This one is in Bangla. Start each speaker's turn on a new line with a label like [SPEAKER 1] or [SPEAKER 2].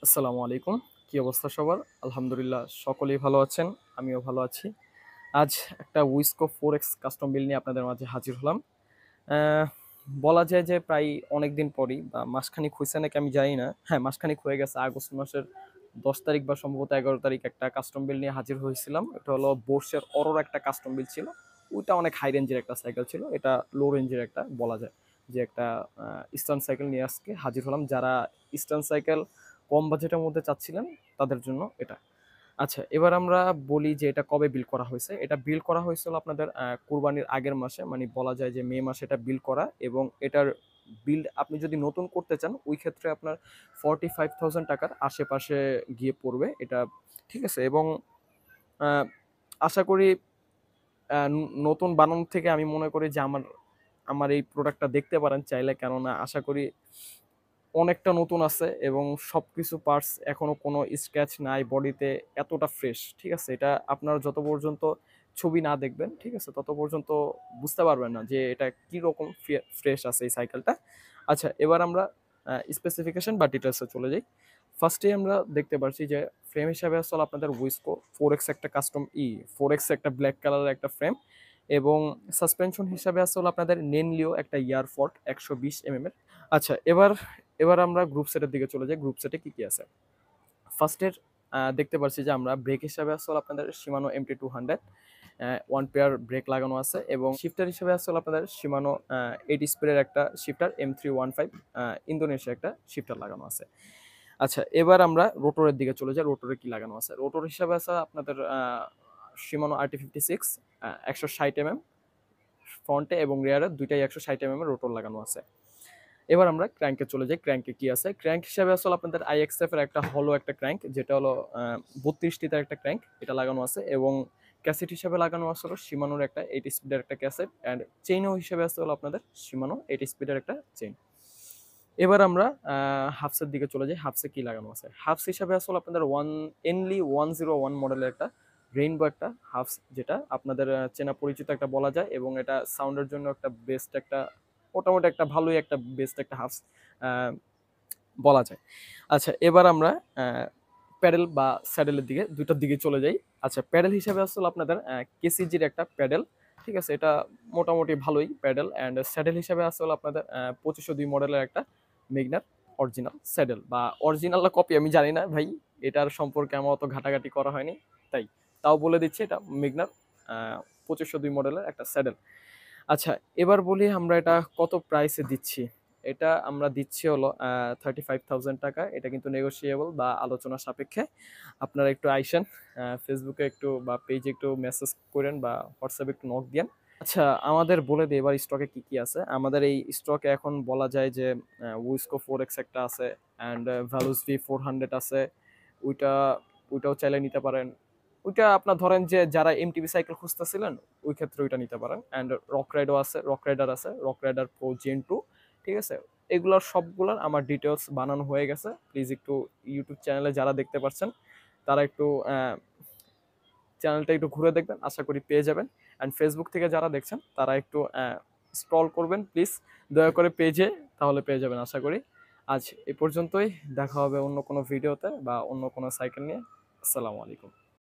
[SPEAKER 1] আসসালামু আলাইকুম। কি অবস্থা সবার? আলহামদুলিল্লাহ সকলেই ভালো আছেন। আমিও ভালো আছি। আজ একটা উইসকো 4X কাস্টম বিল নিয়ে আপনাদের মাঝে হাজির হলাম। অ্যা বলা যায় যে প্রায় অনেকদিন পরই বা মাসখানেক হইছে নাকি আমি জানি না। হ্যাঁ, মাসখানেক হয়ে গেছে। আগস্ট মাসের ১০ তারিখ বা সম্ভবত ১১ তারিখ একটা কাস্টম বিল নিয়ে হাজির হয়েছিলাম। এটা হলো বোর্সের অরোরা একটা কাস্টম বিল ছিল। ওইটা অনেক হাই রেঞ্জের একটা সাইকেল ছিল। এটা লো রেঞ্জের একটা বলা যায় যে একটা ইস্টার্ন সাইকেল নিয়ে আজকে হাজির হলাম। যারা ইস্টার্ন সাইকেল কম বাজেটের মধ্যে চাচ্ছিলেন তাদের জন্য এটা। আচ্ছা, এবার আমরা বলি যে এটা কবে বিল করা হয়েছে। এটা বিল করা হয়েছিল আপনাদের কুরবানির আগের মাসে, মানে বলা যায় যে মে মাসে এটা বিল করা, এবং এটার বিল্ড আপনি যদি নতুন করতে চান ওই ক্ষেত্রে আপনার 45,000 টাকার আশেপাশে গিয়ে পড়বে এটা। ঠিক আছে? এবং আহ, আশা করি নতুন বানানো থেকে আমি মনে করি যে আমার আমার এই প্রোডাক্টটা দেখতে পারেন চাইলে, কেননা আশা করি অনেকটা নতুন আছে এবং সবকিছু পার্টস এখনো কোনো স্ক্র্যাচ নাই বডিতে, এতটা ফ্রেশ। ঠিক আছে? এটা আপনারা যত পর্যন্ত ছবি না দেখবেন, ঠিক আছে, তত পর্যন্ত বুঝতে পারবেন না যে এটা কি রকম ফ্রেশ আছে এই সাইকেলটা। আচ্ছা, এবার আমরা স্পেসিফিকেশন বা ডিটেলসে চলে যাই। ফার্স্টে আমরা দেখতে পাচ্ছি যে ফ্রেম হিসাবে আসলে আপনাদের উইসকো 4X একটা কাস্টম 4X একটা ব্ল্যাক কালারের একটা ফ্রেম, এবং সাসপেনশন হিসাবে আসলে আপনাদের নেনলিও একটা ইয়ারফর্ট 120 এর। আচ্ছা, এবার এবার আমরা গ্রুপ সেটের দিকে চলে যাই। গ্রুপ সেটে কি কি আছে? ফার্স্টের দেখতে পাচ্ছি যে আমরা ব্রেক হিসাবে আসলে আপনাদের শিমানো MT200 ওয়ান পেয়ার ব্রেক লাগানো আছে, এবং শিফটার হিসেবে আসলে আপনাদের শিমানো 8 স্পিডের একটা শিফটার M315 ইন্দোনেশিয়া একটা শিফটার লাগানো আছে। আচ্ছা, এবার আমরা রোটরের দিকে চলে যাই। রোটরে কি লাগানো আছে? রোটর হিসাবে আছে আপনাদের শিমানো RT56 160 mm ফ্রন্টে এবং রিয়ারে দুইটাই 160 mm এর রোটর লাগানো আছে। এবার আমরা ক্র্যাঙ্কে চলে যাই। ক্র্যাঙ্কে কি আছে? ক্র্যাঙ্ক হিসাবে আসলে আপনাদের IXF এর একটা হলো একটা ক্র্যাঙ্ক, যেটা হলো 32 টিতার একটা ক্র্যাঙ্ক, এটা লাগানো আছে, এবং ক্যাসেট হিসাবে লাগানো আছে হলো শিমানোর একটা 8 স্পিডের একটা ক্যাসেট, অ্যান্ড চেইনও হিসাবে আছে হলো আপনাদের শিমানো 8 স্পিডের একটা চেইন। এবার আমরা হাফসের দিকে চলে যাই। হাফসে কি লাগানো আছে? হাফস হিসাবে আসলে আপনাদের এনলি 101 মডেলের একটা রেইনবো একটা হাফস, যেটা আপনাদের চেনা পরিচিত একটা বলা যায়, এবং এটা সাউন্ডের জন্য একটা বেস্ট একটা, মোটামুটি একটা ভালোই একটা বেস্ট একটা হাফস বলা যায়। আচ্ছা, এবার আমরা প্যাডেল বা স্যাডেলের দিকে, দুইটার দিকে চলে যাই। আচ্ছা, প্যাডেল হিসাবে আসলে আপনাদের কেসিজির একটা প্যাডেল, ঠিক আছে, এটা মোটামুটি ভালোই প্যাডেল। অ্যান্ড স্যাডেল হিসাবে আসলে আপনাদের 2502 মডেলের একটা মেগনার অরিজিনাল স্যাডেল, বা অরিজিনাল না কপি আমি জানি না ভাই, এটার সম্পর্কে আমার অত ঘাটাঘাটি করা হয়নি, তাই তাও বলে দিচ্ছি এটা মেগনার 2502 মডেলের একটা স্যাডেল। আচ্ছা, এবার বলি আমরা এটা কত প্রাইসে দিচ্ছি। এটা আমরা দিচ্ছি হলো 35,000 টাকা। এটা কিন্তু নেগোশিয়েবল বা আলোচনা সাপেক্ষে। আপনারা একটু আইসেন, ফেসবুকে একটু বা পেজে একটু মেসেজ করেন বা হোয়াটসঅ্যাপে একটু নক দিয়েন। আচ্ছা, আমাদের বলে দিই এবার স্টকে কি কি আছে। আমাদের এই স্টকে এখন বলা যায় যে উইসকো 4X একটা আছে, অ্যান্ড ভ্যালুস V400 আছে। ওইটা ওইটাও চাইলে নিতে পারেন। ওইটা আপনার ধরেন যে যারা এমটিবি সাইকেল খুঁজতেছিলেন ওই ক্ষেত্রে ওইটা নিতে পারেন। অ্যান্ড রক রাইডও আছে, রক রাইডার আছে, রক রাইডার প্রো জেন 2। ঠিক আছে? এগুলোর সবগুলোর আমার ডিটেলস বানানো হয়ে গেছে। প্লিজ একটু ইউটিউব চ্যানেলে যারা দেখতে পাচ্ছেন তারা একটু চ্যানেলটা একটু ঘুরে দেখবেন, আশা করি পেয়ে যাবেন। অ্যান্ড ফেসবুক থেকে যারা দেখছেন তারা একটু স্ক্রল করবেন প্লিজ, দয়া করে পেজে, তাহলে পেয়ে যাবেন আশা করি। আজ এ পর্যন্তই। দেখা হবে অন্য কোনো ভিডিওতে বা অন্য কোনো সাইকেল নিয়ে। আসসালামু আলাইকুম।